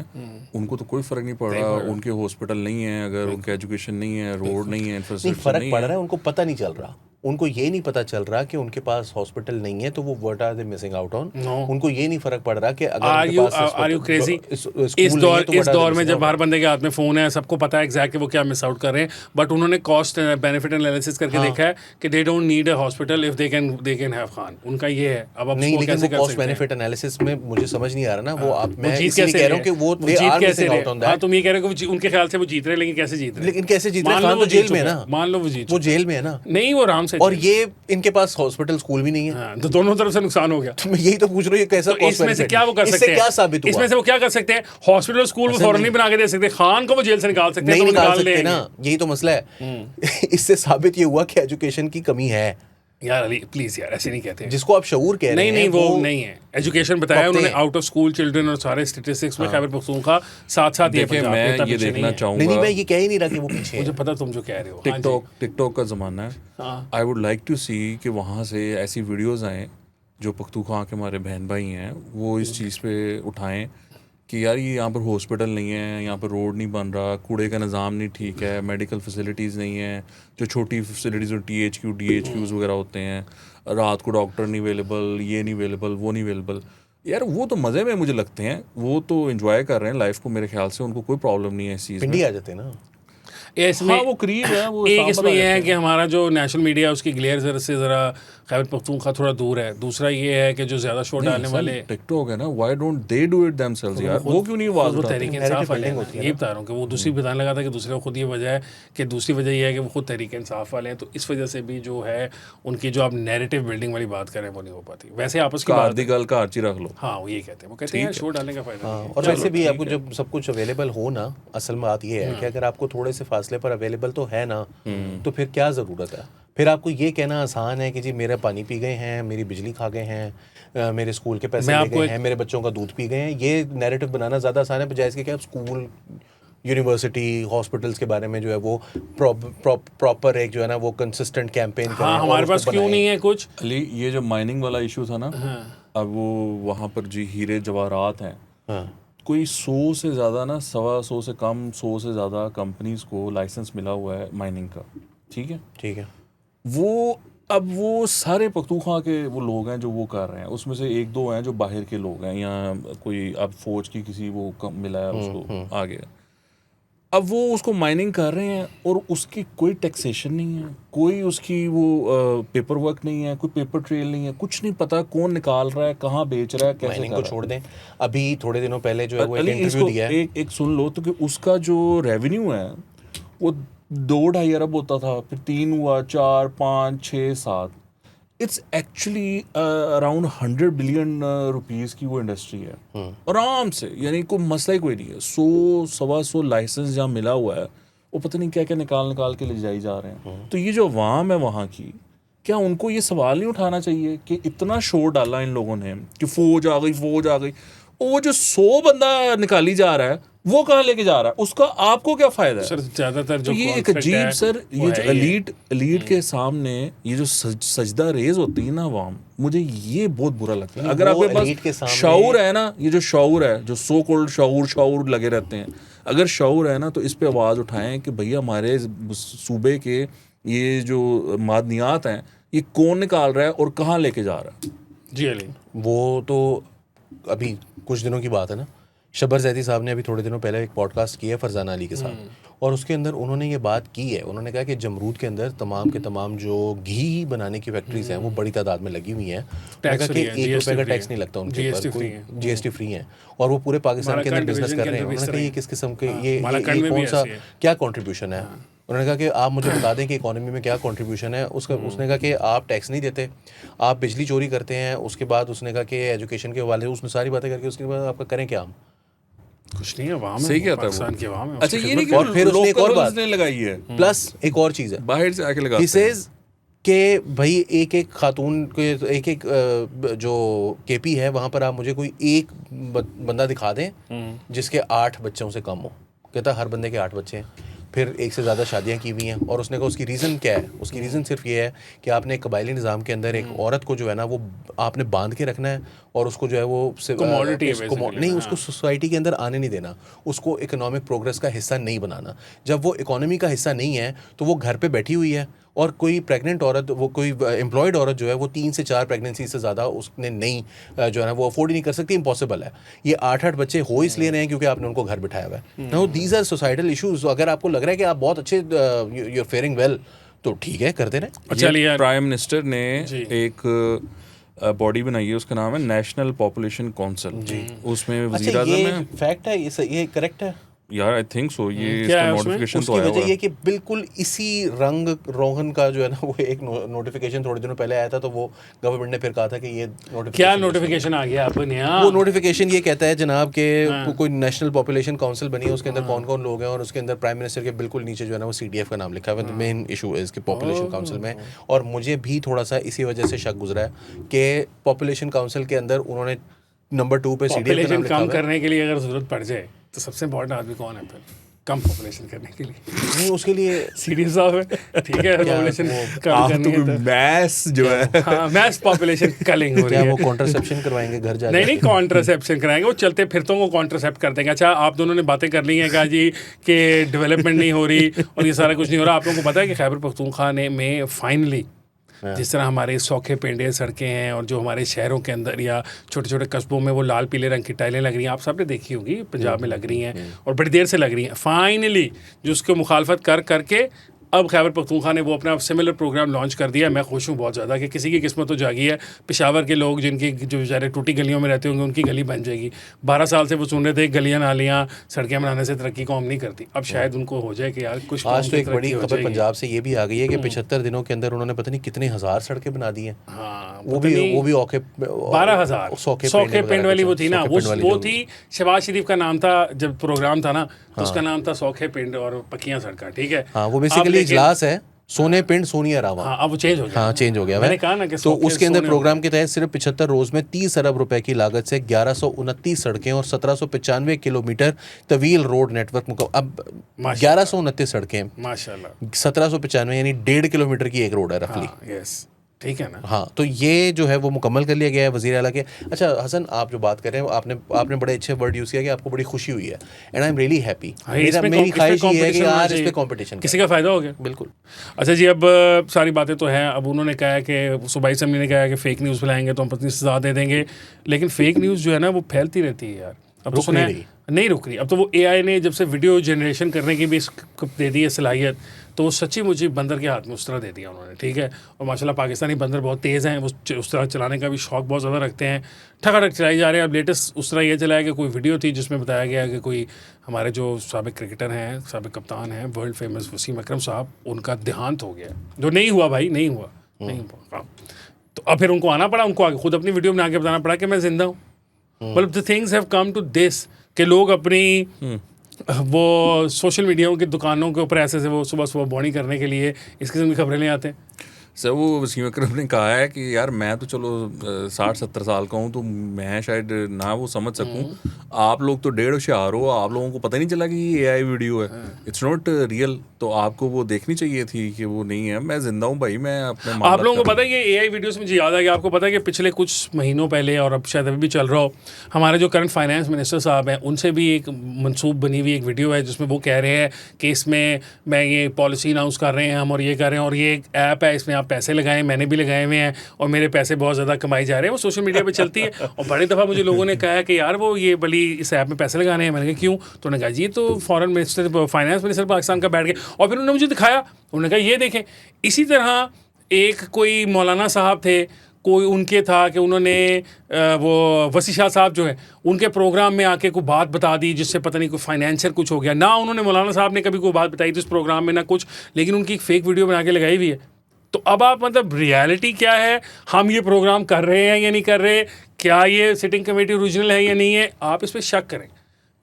उनको तो कोई फ़र्क नहीं पड़ रहा, उनके हॉस्पिटल नहीं है, अगर उनके एजुकेशन नहीं है, रोड नहीं है, इंफ्रास्ट्रक्चर फ़र्क पड़ रहा है, उनको पता नहीं चल रहा, उनको ये नहीं पता चल रहा कि उनके पास हॉस्पिटल नहीं है तो वो what are they missing out on. उनको ये नहीं फर्क पड़ रहा कि अगर उनके पास आर यू क्रेजी इस दौर में जब हर बंदे के हाथ में फ़ोन है, सबको पता है एग्जैक्ट वो क्या मिस आउट कर रहे हैं, बट उन्होंने कॉस्ट बेनिफिट एनालिसिस करके देखा है कि they don't need a hospital if they can have Khan, उनका ये है। अब नहीं, लेकिन वो कॉस्ट बेनिफिट एनालिसिस में मुझे समझ नहीं आ रहा ना, वो आप मैं इसलिए कह रहा हूं कि वो they are missing out on that. तुम ये कह रहे हो कि उनके ख्याल से वो जीत रहे हैं, लेकिन कैसे जीत रहे हैं? लेकिन कैसे जीत रहे हैं? खान तो जेल में है ना, मान लो वो जेल में है ना, नहीं वो आराम से, और ये इनके पास हॉस्पिटल स्कूल भी नहीं है। तो दोनों तरफ से नुकसान हो गया। तो मैं यही तो पूछ रहा हूँ, ये कैसा तो इसमें से क्या वो कर सकते हैं? क्या साबित हुआ? इसमें से वो क्या कर सकते हैं? हॉस्पिटल स्कूल वो फौरन नहीं बना के दे सकते, खान को वो जेल से निकाल सकते हैं, नहीं निकाल सकते ना, यही तो मसला है। इससे साबित ये हुआ कि एजुकेशन की कमी है। यार अली प्लीज यार ऐसे नहीं कहते, जिसको आप शऊर कह रहे हैं। नहीं वो नहीं है, एजुकेशन बताया उन्होंने, आउट ऑफ स्कूल चिल्ड्रन और सारे स्टैटिस्टिक्स में खैबर पख्तूनख्वा साथ ये मैं ये देखना चाहूँगा। नहीं मैं ये कह ही नहीं रहा कि वो पीछे है, मुझे पता तुम जो कह रहे हो। टिकटॉक का ज़माना है, आई वुड लाइक टू सी कि वहाँ से ऐसी वीडियोज़ आएँ जो पख्तूनख्वा के हमारे बहन भाई हैं वो इस चीज़ पे उठाएं कि यार ये यहाँ पर हॉस्पिटल नहीं है, यहाँ पर रोड नहीं बन रहा, कूड़े का निज़ाम नहीं ठीक है, मेडिकल फैसिलिटीज़ नहीं है, जो छोटी फैसिलिटीज़ THQ DHQs वगैरह होते हैं, रात को डॉक्टर नहीं अवेलेबल, ये नहीं अवेलेबल, वो नहीं अवेलेबल। यार वो तो मज़े में मुझे लगते हैं, वो तो एंजॉय कर रहे हैं लाइफ को, मेरे ख्याल से उनको कोई प्रॉब्लम नहीं है इस चीज़ में। पिंडी आ जाते हैं ना। इसमें हाँ वो करीब है, वो एक इसमें यह है कि हमारा जो नेशनल मीडिया है उसकी ग्लेयर से ज़रा खैबर पख्तूनख्वा थोड़ा दूर है। दूसरा ये है कि जो ज़्यादा शो डालने वाले टिकटॉक है ना, why don't they do it themselves यार, वो क्यों नहीं आवाज़ उठाते? तहरीक इंसाफ वाले हैं, ये बता रहा हूँ कि वो दूसरी बताने लगा था कि दूसरे को खुद ये वजह है कि दूसरी वजह ये है कि वो खुद तहरीक इंसाफ वाले हैं, तो इस वजह से भी जो है उनकी जो आप नैरेटिव बिल्डिंग वाली बात कर रहे हैं वो नहीं हो पाती। वैसे आपस की कार दी गल कार ची रख लो, हाँ वो ये कहते हैं, वो कहते हैं शो डालने का फ़ायदा नहीं है। और वैसे भी आपको जब सब कुछ अवेलेबल हो ना, असल में बात ये है कि अगर आपको थोड़े से फासले पर अवेलेबल तो है ना, तो फिर क्या ज़रूरत है? फिर आपको ये कहना आसान है कि जी मेरा पानी पी गए हैं, मेरी बिजली खा गए हैं, मेरे स्कूल के पैसे ले गए हैं, मेरे बच्चों का दूध पी गए हैं। ये नैरेटिव बनाना ज़्यादा आसान है, बजाय इसके कि आप स्कूल, यूनिवर्सिटी, हॉस्पिटल्स के बारे में जो है वो प्रॉपर एक जो है ना वो कंसिस्टेंट कैंपेन करें। हाँ हमारे पास क्यों नहीं है कुछ। अली ये जो माइनिंग वाला इशू था ना, अब वो वहाँ पर जी हीरे जवाहरात हैं, कोई 100 से ज़्यादा ना, 125 से कम, 100 से ज़्यादा कंपनीज को लाइसेंस मिला हुआ है माइनिंग का, ठीक है। वो अब वो सारे पख्तूनख्वा के वो लोग हैं जो वो कर रहे हैं, उसमें से 1-2 हैं जो बाहर के लोग हैं, या कोई अब फौज की किसी वो मिला है उसको आगे, अब वो उसको माइनिंग कर रहे हैं और उसकी कोई टैक्सेशन नहीं है, कोई उसकी वो पेपर वर्क नहीं है, कोई पेपर ट्रेल नहीं है, कुछ नहीं पता कौन निकाल रहा है, कहाँ बेच रहा है, कैसे माइनिंग कर को रहा छोड़ दें। अभी थोड़े दिनों पहले जो है वो एक अली इंटरव्यू इसको दिया है, एक सुन लो तो, कि उसका जो रेवेन्यू है वो 2-2.5 अरब होता था, फिर 3 हुआ, 4, 5, 6, 7। It's actually around 100 billion rupees की वो इंडस्ट्री है आराम से, यानी कोई मसला ही कोई नहीं है। 100-125 लाइसेंस जहाँ मिला हुआ है, वो पता नहीं क्या क्या निकाल के ले जाए जा रहे हैं। तो ये जो अवाम है वहाँ की, क्या उनको ये सवाल नहीं उठाना चाहिए कि इतना शोर डाला इन लोगों ने कि फौज आ गई, वो जो 100 बंदा निकाली जा रहा है वो कहाँ लेके जा रहा है, उसका आपको क्या फायदा है? सर ज़्यादातर जो तो ये एक अजीब सर, ये जो एलीट के सामने ये जो सजदा रेज होती है ना अवाम, मुझे ये बहुत बुरा लगता है। अगर आपके पास शऊर है ना, ये जो शऊर है, जो सो कॉल्ड शऊर लगे रहते हैं, अगर शऊर है ना तो इस पे आवाज़ उठाएं कि भैया हमारे सूबे के ये जो मादनियात हैं ये कौन निकाल रहा है और कहाँ लेके जा रहा है। जी अली, वो तो अभी कुछ दिनों की बात है ना, शबर जैदी साहब ने अभी थोड़े दिनों पहले एक पॉडकास्ट किया है फरजाना अली के साथ, और उसके अंदर उन्होंने ये बात की है। उन्होंने कहा कि जमरूद के अंदर तमाम के तमाम जो घी बनाने की फैक्ट्रीज हैं वो बड़ी तादाद में लगी हुई हैं। उन्होंने कहा कि 1 रुपये का टैक्स नहीं लगता उनके ऊपर, कोई GST फ्री है, और वो पूरे पाकिस्तान के अंदर बिजनेस कर रहे हैं। उन्होंने कहा ये किस किस्म के, ये कौन सा क्या कॉन्ट्रीब्यूशन है? उन्होंने कहा कि आप मुझे बता दें कि इकोनॉमी में क्या कंट्रीब्यूशन है उसका। उसने कहा कि आप टैक्स नहीं देते, आप बिजली चोरी करते हैं। उसके बाद उसने कहा कि एजुकेशन के हवाले से उसने सारी बातें करके उसके बाद आपका करें क्या हम? कुछ नहीं है, अवाम है, सही कहता है पाकिस्तान की अवाम है। अच्छा ये नहीं कि और फिर उसने एक और बात लगाई है, प्लस एक और चीज़ है, बाहर से आके लगाते ही सेज कि भाई एक खातून के एक जो KP है वहाँ पर आप मुझे कोई एक बंदा दिखा दें जिसके 8 बच्चों से कम हो। कहता हर बंदे के 8 बच्चे हैं, फिर 1 से ज़्यादा शादियाँ की हुई हैं। और उसने कहा उसकी रीज़न क्या है? उसकी रीज़न सिर्फ ये है कि आपने एक कबायली निज़ाम के अंदर एक औरत को जो है ना वो आपने बांध के रखना है, और उसको जो है वो नहीं, उसको सोसाइटी के अंदर आने नहीं देना, उसको इकोनॉमिक प्रोग्रेस का हिस्सा नहीं बनाना। जब वो इकोनॉमी का हिस्सा नहीं है तो वो घर पे बैठी हुई है, और कोई प्रेग्नेंट औरत, वो कोई एम्प्लॉयड औरत जो है वो 3 से 4 प्रेगनेंसी से ज़्यादा उसने नहीं जो है ना वो अफोर्ड ही नहीं कर सकती, इम्पॉसिबल है। ये 8-8 बच्चे हो इसलिए रहे हैं क्योंकि आपने उनको घर बिठाया हुआ है। Now these are societal issues. अगर आपको लग रहा है कि आप बहुत अच्छे, यू आर फेयरिंग वेल, तो ठीक है, करते रहें। अच्छा, प्राइम मिनिस्टर ने एक बॉडी बनाई है, उसका नाम है नेशनल पॉपुलेशन काउंसिल। उसमें वज़ीर आज़म है। फैक्ट है ये करेक्ट है यार, आई थिंक सो। ये इसका नोटिफिकेशन तो आया हुआ है। ये कि बिल्कुल इसी रंग रोहन का जो है ना वो एक नोटिफिकेशन थोड़े दिनों पहले आया था, तो वो गवर्नमेंट ने फिर कहा था कि ये क्या नोटिफिकेशन आ गया आपको नया? वो नोटिफिकेशन ये कहता है जनाब के कोई नेशनल पॉपुलेशन काउंसिल बनी है, उसके अंदर कौन कौन लोग हैं, और उसके अंदर प्राइम मिनिस्टर के बिल्कुल नीचे जो है ना वो CDF का नाम लिखा हुआ है। मेन इशू है इसके पॉपुलेशन काउंसिल में, और मुझे भी थोड़ा सा इसी वजह से शक गुजरा है कि पॉपुलेशन काउंसिल के अंदर उन्होंने नंबर 2 पे CDF का नाम लिखा कम करने के लिए अगर जरूरत पड़ जाए तो सबसे इम्पोर्टेंट आदमी कौन है फिर? कम पॉपुलेशन करने के लिए। नहीं, उसके लिए सीरियस साहब है, ठीक है, पॉपुलेशन कम करनी है तो मैस जो है, हाँ, मैस पॉपुलेशन कलिंग हो रही क्या है। वो कॉन्ट्रासेप्शन करवाएंगे घर जाके? नहीं, कॉन्ट्रासेप्शन कराएंगे, वो चलते फिरतों को कॉन्ट्रासेप्ट कर देंगे। अच्छा, आप दोनों ने बातें कर ली हैं कहा जी कि डेवलपमेंट नहीं हो रही और ये सारा कुछ नहीं हो रहा। आप लोगों को पता है कि खैबर पख्तूनख्वा में फाइनली जिस तरह हमारे सौखे पेंडे सड़कें हैं और जो हमारे शहरों के अंदर या छोटे छोटे कस्बों में वो लाल पीले रंग की टाइलें लग रही हैं, आप सबने देखी होंगी, पंजाब में लग रही हैं और बड़ी देर से लग रही हैं। फाइनली जो उसको मुखालफत करके अब खैबर पख्तूनख्वा ने वो अपना सिमिलर प्रोग्राम लॉन्च कर दिया। मैं खुश हूँ बहुत ज़्यादा कि किसी की किस्मत तो जागी है। पेशावर के लोग जिनकी जो बेचारे टूटी गलियों में रहते होंगे उनकी गली बन जाएगी। 12 साल से वो सुन रहे थे गलियाँ नालियाँ सड़कें बनाने से तरक्की कौम नहीं करती, अब शायद उनको हो जाए कि यार कुछ। आज तो एक बड़ी खबर पंजाब से ये भी आ गई है कि 75 दिनों के अंदर उन्होंने पता नहीं कितने हजार सड़कें बना दी हैं। हाँ, वो भी औखे 12,000 सौखे पिंड वाली वो थी ना, वो थी शहबाज शरीफ का नाम था जब प्रोग्राम था ना, तो उसका नाम था सौखे पिंड और पक्कियां सड़कें, ठीक है। हाँ, वो बेसिकली इजलास है सोने पिंड सोनिया रावा। हाँ, अब वो चेंज हो गया। हाँ, चेंज हो गया। मैंने कहा ना कि तो उसके अंदर प्रोग्राम के तहत सिर्फ 75 रोज में 30 अरब रुपए की लागत से 1129 सड़कें और 1795 किलोमीटर तवील रोड नेटवर्क अब 1129 सड़कें माशाल्लाह 1795 यानी 1.5 किलोमीटर की एक रोड है रफली। यस, ठीक है ना। हाँ, तो ये जो है वो मुकम्मल कर लिया गया है वज़ीर आला के। अच्छा हसन, आप जो बात कर रहे हैं आपने बड़े अच्छे वर्ड यूज़ किया कि आपको बड़ी खुशी हुई है and I am really happy. मेरी ख्वाहिश ये है कि यार इस पे कंपटीशन किसी का फ़ायदा हो गया। बिल्कुल। अच्छा जी, अब सारी बातें तो हैं। अब उन्होंने कहा है कि सूबाई असम्बली ने कहा है कि फ़ेक न्यूज़ फैलाएंगे तो हम अपनी सज़ा दे देंगे, लेकिन फ़ेक न्यूज़ जो है ना वो फैलती रहती है यार। अब तो सुना नहीं रुक रही। अब तो वो AI ने जब से वीडियो जनरेशन करने की भी दे दी है सलाहियत, तो वो सच्ची मुझी बंदर के हाथ में उस तरह दे दिया उन्होंने, ठीक है। और माशाल्लाह पाकिस्तानी बंदर बहुत तेज़ हैं, वो उस तरह चलाने का भी शौक़ बहुत ज़्यादा रखते हैं, ठकाठक चलाई जा रहे हैं। अब लेटेस्ट उस तरह ये चलाया कि कोई वीडियो थी जिसमें बताया गया कि कोई हमारे जो साबिक क्रिकेटर हैं, साबिक कप्तान हैं, वर्ल्ड फेमस वसीम अकरम साहब, उनका देहांत हो गया, जो नहीं हुआ भाई, नहीं हुआ। तो अब फिर उनको आना पड़ा, उनको आगे खुद अपनी वीडियो में आके बताना पड़ा कि मैं जिंदा हूँ। मतलब the things have come to this कि लोग अपनी वो सोशल मीडिया की दुकानों के ऊपर ऐसे से वो सुबह बॉडी करने के लिए इस किस्म की खबरें ले आते हैं। सर वो वसीम अकरम ने कहा है कि यार मैं तो चलो 60-70 साल का हूँ तो मैं शायद ना वो समझ सकूँ, आप लोग तो 1.5 होशियार हो, आप लोगों को पता नहीं चला कि ये AI वीडियो है, इट्स नॉट रियल। तो आपको वो देखनी चाहिए थी कि वो नहीं है, मैं जिंदा हूँ भाई, मैं अपने आप लोगों को पता है कि AI वीडियोस मुझे याद आ गया। आपको पता है कि पिछले कुछ महीनों पहले और अब शायद अभी भी चल रहा हो, हमारे जो करंट फाइनेंस मिनिस्टर साहब हैं उनसे भी एक मनसूब बनी हुई एक वीडियो है जिसमें वो कह रहे हैं कि इसमें मैं ये पॉलिसी अनाउंस कर रहे हैं हम और ये कर रहे हैं और ये एक ऐप है, इसमें आप पैसे लगाएं, मैंने भी लगाए हुए हैं और मेरे पैसे बहुत ज़्यादा कमाए जा रहे हैं। वो सोशल मीडिया पे चलती है और बड़ी दफ़ा मुझे लोगों ने कहा है कि यार वो ये बड़ी इस ऐप में पैसे लगाने हैं। मैंने कहा क्यों? तो उन्होंने कहा जी तो foreign minister finance minister Pakistan का बैठ गया और फिर उन्होंने मुझे दिखाया, उन्होंने कहा ये देखें। इसी तरह एक कोई मौलाना साहब थे, कोई उनके था कि उन्होंने वो वसी शाह साहब जो है उनके प्रोग्राम में आके कोई बात बता दी जिससे पता नहीं कोई फाइनेंशियल कुछ हो गया ना। उन्होंने मौलाना साहब ने कभी कोई बात बताई थी उस प्रोग्राम में ना कुछ, लेकिन उनकी एक फ़ेक वीडियो बना के लगाई हुई है। तो अब आप मतलब रियलिटी क्या है, हम ये प्रोग्राम कर रहे हैं या नहीं कर रहे, क्या ये सिटिंग कमेटी ओरिजिनल है या नहीं है, आप इस पर शक करें।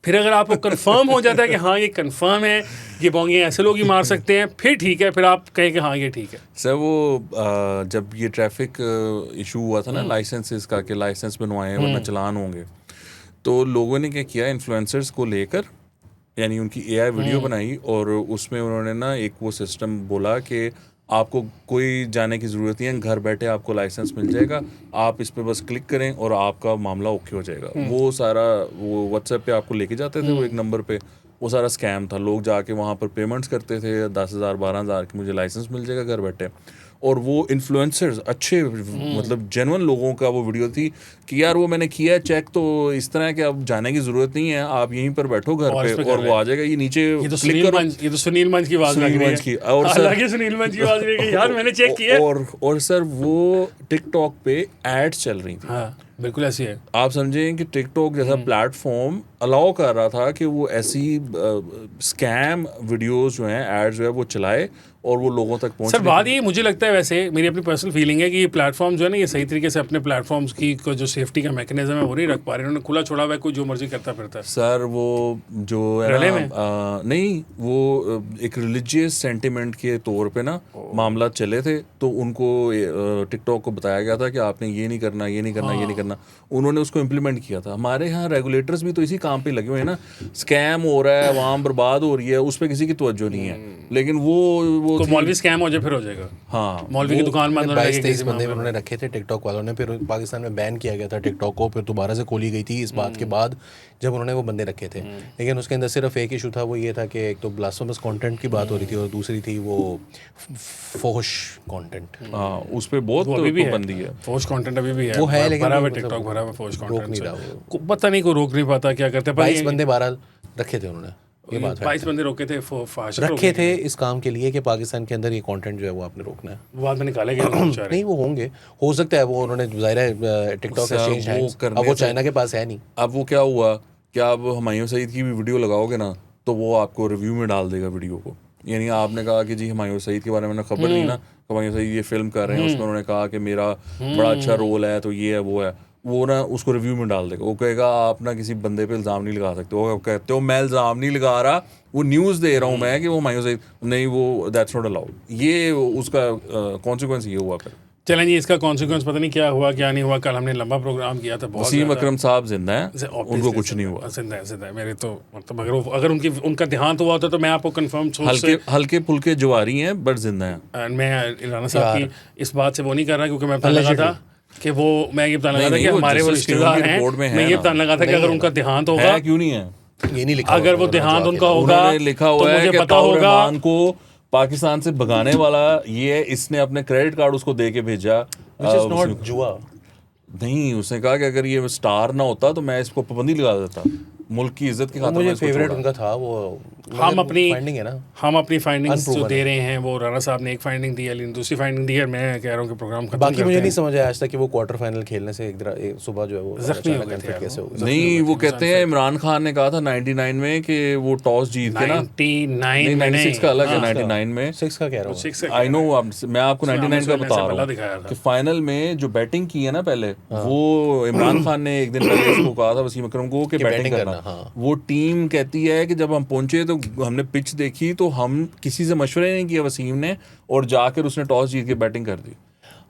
फिर अगर आपको कंफर्म हो जाता है कि हाँ ये कंफर्म है, ये बोंगे ऐसे लोग ही मार सकते हैं, फिर ठीक है, फिर आप कहें कि हाँ ये ठीक है। सर वो जब ये ट्रैफिक इशू हुआ था ना लाइसेंसेस का कि लाइसेंस बनवाएं वरना चलान होंगे, तो लोगों ने क्या किया, इन्फ्लुएंसर्स को लेकर यानी उनकी AI वीडियो बनाई और उसमें उन्होंने ना एक वो सिस्टम बोला कि आपको कोई जाने की ज़रूरत नहीं है, घर बैठे आपको लाइसेंस मिल जाएगा, आप इस पर बस क्लिक करें और आपका मामला ओके हो जाएगा। वो सारा वो व्हाट्सएप पे आपको लेके जाते थे वो एक नंबर पे, वो सारा स्कैम था। लोग जाके वहाँ पर पेमेंट्स करते थे 10,000 12,000 की, मुझे लाइसेंस मिल जाएगा घर बैठे। और वो इन्फ्लुएंसर्स अच्छे मतलब जेन्युइन लोगों का वो वीडियो थी कि यार वो मैंने किया है चेक, तो इस तरह कि अब जाने की ज़रूरत नहीं है, आप यहीं पर बैठो घर पे और वो आ जाएगा। ये नीचे ये तो सुनील मंच की आवाज़ लग रही है और सर सुनील मंच की आवाज़ लग रही है यार मैंने चेक किया। और सर वो टिकटॉक पे एड्स चल रही थी। हाँ बिल्कुल ऐसी है। आप समझें कि टिकटॉक जैसा प्लेटफॉर्म अलाउ कर रहा था कि वो ऐसी स्कैम वीडियोस जो हैं, एड्स जो है वो चलाए और वो लोगों तक पहुंचे। सर बात ये मुझे लगता है, वैसे मेरी अपनी पर्सनल फीलिंग है कि ये प्लेटफॉर्म जो है ना ये सही तरीके से अपने प्लेटफॉर्म्स की जो सेफ्टी का मैकेनिज्म है वो नहीं रख पा रहे। उन्होंने खुला छोड़ा हुआ है, कोई जो मर्जी करता फिरता है। सर वो जो है ना नहीं, वो एक रिलीजियस सेंटिमेंट के तौर पे ना मामला चले थे, तो उनको टिकटॉक को बताया गया था कि आपने ये नहीं करना, ये नहीं करना, ये नहीं करना, करना, उन्होंने उसको इम्प्लीमेंट किया था। हमारे यहाँ रेगुलेटर्स भी तो इसी काम पे लगे हुए हैं ना, स्कैम हो रहा है, आवाम बर्बाद हो रही है, उस पर किसी की तवज्जो नहीं है, लेकिन वो मौलवी स्कैम हो जाए फिर हो जाएगा। हाँ, मौलवी की दुकान बंद होने लगी, 22-23 बंदे उन्होंने रखे थे टिकटॉक वालों ने, फिर पाकिस्तान में बैन किया गया था टिकटॉक को, फिर दोबारा से खोली गई थी इस बात के बाद जब उन्होंने वो बंदे रखे थे। लेकिन उसके अंदर सिर्फ एक इशू था, वो ये था कि एक तो ब्लास्फेमस कंटेंट की बात हो रही थी और दूसरी थी वो फोश कंटेंट। हाँ, उस पे बहुत पाबंदी है। फोश कंटेंट अभी भी है, वो है, लेकिन भरा हुआ मतलब टिकटॉक भरा हुआ फोश कंटेंट रोक नहीं रहा वो। पता नहीं, कोई रोक नहीं पाता, क्या करते हैं। 22 बंदे बहरहाल रखे थे उन्होंने, ये बात है। 22 बंदे रोके थे, फाश रखे थे इस काम के लिए कि पाकिस्तान के अंदर ये कंटेंट जो है वो आपने रोकना है। बाद में निकाले गए बेचारे। नहीं, वो होंगे, हो सकता है वो उन्होंने ज़ाहिर है टिकटॉक का चेंज है, अब वो चाइना के पास है नहीं। अब वो क्या हुआ, क्या अब हुमायूं सईद की भी वीडियो लगाओगे ना तो वो आपको रिव्यू में डाल देगा वीडियो को। यानी आपने कहा कि जी हुमायूं सईद के बारे में खबर ली ना, हुमायूं सईद ये फिल्म कर रहे हैं, उसमें उन्होंने कहा कि मेरा बड़ा अच्छा रोल है, तो ये है वो है, वो ना उसको रिव्यू में डाल देगा। वो कहेगा आप ना किसी बंदे पे इल्ज़ाम नहीं लगा सकते। वो कहते हो मैं इल्ज़ाम नहीं लगा रहा, वो न्यूज़ दे रहा हूँ मैं कि वो हुमायूं सईद नहीं, वो दैट्स नॉट अलाउड। ये उसका कॉन्सिक्वेंस ये हुआ। फिर चलें जी, इसका कॉन्सिक्वेंस पता नहीं क्या हुआ क्या नहीं हुआ। कल हमने लंबा प्रोग्राम किया था, बहुत वसीम अकरम साहब जिंदा हैं, उनको कुछ नहीं हुआ। जिंदा है मेरे तो मतलब अगर उनका देहांत हुआ होता तो मैं आपको कंफर्म हल्के फुल्के जवारी हैं बट जिंदा हैं। मैं राना साहब की इस बात से वो नहीं कर रहा, क्योंकि मैं पता लगा था कि वो, मैं ये बताने लगा था कि हमारे वो रिश्तेदार हैं, मैं ये बताने लगा था कि अगर उनका देहांत होगा, क्यों नहीं है, ये नहीं लिखा, अगर वो देहांत उनका होगा लिखा हुआ है कि ताउर रहमान को पाकिस्तान से भगाने वाला ये है, इसने अपने क्रेडिट कार्ड उसको दे के भेजा। जुआ नहीं, उसने कहा कि अगर ये स्टार ना होता तो मैं इसको पाबंदी लगा देता, मुल्क की इज्जत की खातिर। मुझे फेवरेट उनका था वो। हम अपनी फाइंडिंग है ना, हम अपनी फाइंडिंग्स जो दे रहे हैं, वो राना साहब ने एक फाइंडिंग दी, अली ने दूसरी फाइंडिंग दी है। मैं कह रहा हूँ कि प्रोग्राम खत्म बाकी मुझे नहीं समझ आया आज तक कि वो क्वार्टर फाइनल खेलने से एक सुबह जो है वो जख्मी हो गए थे। कैसे हो गए। नहीं, वो कहते हैं इमरान खान ने कहा था 99 में कि वो टॉस जीत के ना, 96 का अलग है, 99 में 6 का कह रहा हूँ। आई नो, मैं आपको 99 का बता रहा हूँ कि फाइनल में जो बैटिंग की है ना पहले, वो इमरान खान ने एक दिन पहले इसको कहा था वसीम अकरम को कि बैटिंग करना। वो टीम कहती है कि जब हम पहुंचे तो हमने पिच देखी तो हम किसी से मशवरे नहीं किया वसीम ने, और जाकर उसने टॉस जीत के बैटिंग कर दी।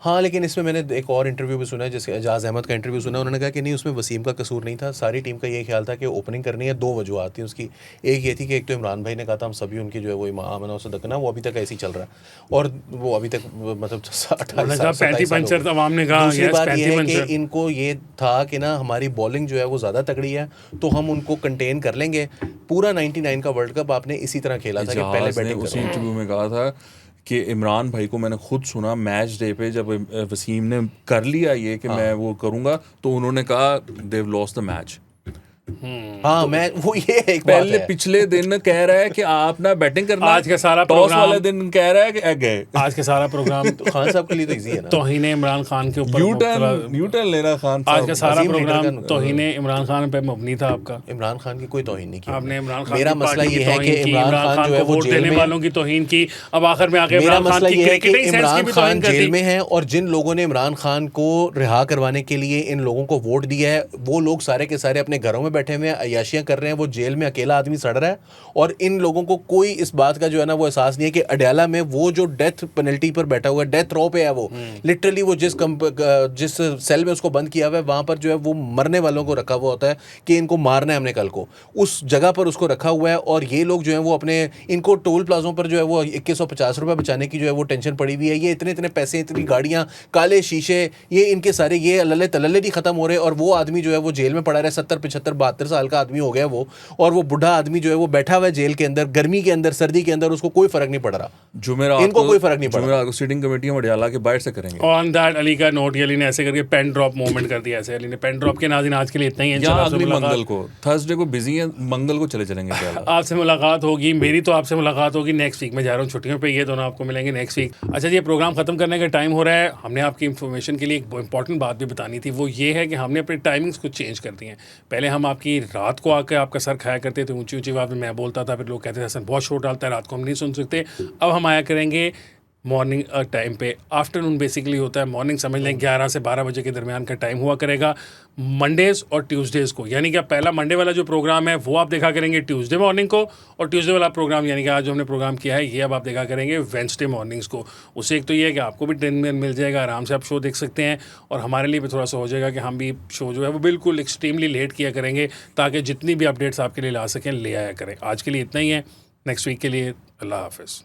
हाँ, लेकिन इसमें मैंने एक और इंटरव्यू भी सुना है, जैसे एजाज अहमद का इंटरव्यू सुना, उन्होंने कहा कि नहीं, उसमें वसीम का कसूर नहीं था, सारी टीम का ये ख्याल था कि ओपनिंग करनी है। 2 वजूहत थी उसकी। एक ये थी कि एक तो इमरान भाई ने कहा था हम सभी उनकी जो है वो आमना और सदकना, वो अभी तक ऐसे ही चल रहा है, और वो अभी तक मतलब 28 पंचर अवाम ने कहा। दूसरी बात ये है कि इनको ये था कि ना हमारी बॉलिंग जो है वो ज़्यादा तगड़ी है, तो हम उनको कंटेन कर लेंगे। पूरा 99 का वर्ल्ड कप आपने इसी तरह खेला था कि पहले बैटिंग। उसी इंटरव्यू में कहा था कि इमरान भाई को मैंने खुद सुना मैच डे पे, जब वसीम ने कर लिया ये कि मैं वो करूंगा, तो उन्होंने कहा देव लॉस्ट द मैच। हाँ, मैं वो ये एक पहले पिछले दिन कह रहा है कि आप ना बैटिंग करना, आज का सारा टॉस प्रोग्राम वाले दिन कह रहा है कि गए। आज का सारा प्रोग्राम तो खान साहब के लिए तो इजी है ना, तौहीन इमरान खान के ऊपर न्यूटन लेना खान आज का सारा प्रोग्राम तौहीन इमरान खान पे मबनी था आपका। इमरान खान की कोई तौहीन नहीं की आपने इमरान खान, मेरा मसला ये है कि इमरान खान जो है वो जेल में, वालों की तौहीन की। अब आखिर में आके मेरा मसला ये है कि इमरान खान जेल में है, और जिन लोगों ने इमरान खान को रिहा करवाने के लिए इन लोगों को वोट दिया है, वो लोग सारे के सारे अपने घरों में बैठे हुए हैं, अय्याशियां कर रहे हैं, वो जेल में अकेला आदमी सड़ रहा है, और इन लोगों को कोई इस बात का जो है ना वो एहसास नहीं है कि अडयाला में वो जो डेथ पेनल्टी पर बैठा हुआ है, डेथ रो पे है, वो लिटरली वो जिस सेल में उसको बंद किया हुआ है, वहां पर जो है वो मरने वालों को रखा हुआ होता है कि इनको मारना है हमने कल को, उस जगह पर उसको रखा हुआ है। और ये लोग जो है वो अपने, इनको टोल प्लाजों पर जो है वो 2150 रुपये बचाने की जो है वो टेंशन पड़ी हुई है। ये इतने इतने पैसे, इतनी गाड़ियां, काले शीशे, ये इनके सारे ये लल्ले तलल्ले नहीं खत्म हो रहे, और वो आदमी जो है वो जेल में पड़ा रहा है। 70 75 72 साल का आदमी हो गया वो, और वो बुढ़ा आदमी जो है वो बैठा हुआ है जेल के अंदर, गर्मी के अंदर, सर्दी के अंदर, उसको कोई फर्क नहीं पड़ रहा। इनको कोई फर्क नहीं पड़ रहा। सिटिंग कमेटी मडियाला के बाहर से करेंगे। ऑन दैट अली का नोट, अली ने ऐसे करके पेन ड्रॉप मूवमेंट कर दिया। ऐसे अली ने पेन ड्रॉप के नाज़रीन आज के लिए इतना ही है। अगली मंगल को, थर्सडे को बिजी है, मंगल को चले चलेंगे। आपसे मुलाकात होगी, मेरी तो आपसे मुलाकात होगी नेक्स्ट वीक। मैं जा रहा हूँ छुट्टियों पे, ये दोनों आपको मिलेंगे नेक्स्ट वीक। अच्छा जी, ये प्रोग्राम खत्म करने का टाइम हो रहा है। हमने आपकी इन्फॉर्मेशन के लिए एक इंपॉर्टेंट बात भी बतानी थी, वो ये है कि हमने अपने टाइमिंग्स कुछ चेंज कर दी हैं। पहले हम आपकी रात को आकर आपका सर खाया करते थे, ऊंची ऊंची आवाज़ में मैं बोलता था, फिर लोग कहते थे हसन बहुत शोर डालता है, रात को हम नहीं सुन सकते। अब हम आया करेंगे मॉर्निंग टाइम पे, आफ्टरनून बेसिकली होता है, मॉर्निंग समझ लें 11 से 12 बजे के दरमियान का टाइम हुआ करेगा मंडेज़ और ट्यूसडेज़ को। यानी कि पहला मंडे वाला जो प्रोग्राम है वो आप देखा करेंगे ट्यूसडे मॉर्निंग को, और ट्यूसडे वाला प्रोग्राम यानी कि आज जो हमने प्रोग्राम किया है ये अब आप देखा करेंगे वेंसडे मॉर्निंग्स को। उससे एक तो ये है कि आपको भी 10 मिनट मिल जाएगा, आराम से आप शो देख सकते हैं, और हमारे लिए भी थोड़ा सा हो जाएगा कि हम भी शो जो है वो बिल्कुल एक्सट्रीमली लेट किया करेंगे ताकि जितनी भी अपडेट्स आपके लिए ला सकें ले आया करें। आज के लिए इतना ही है, नेक्स्ट वीक के लिए अल्लाह हाफ़िज़।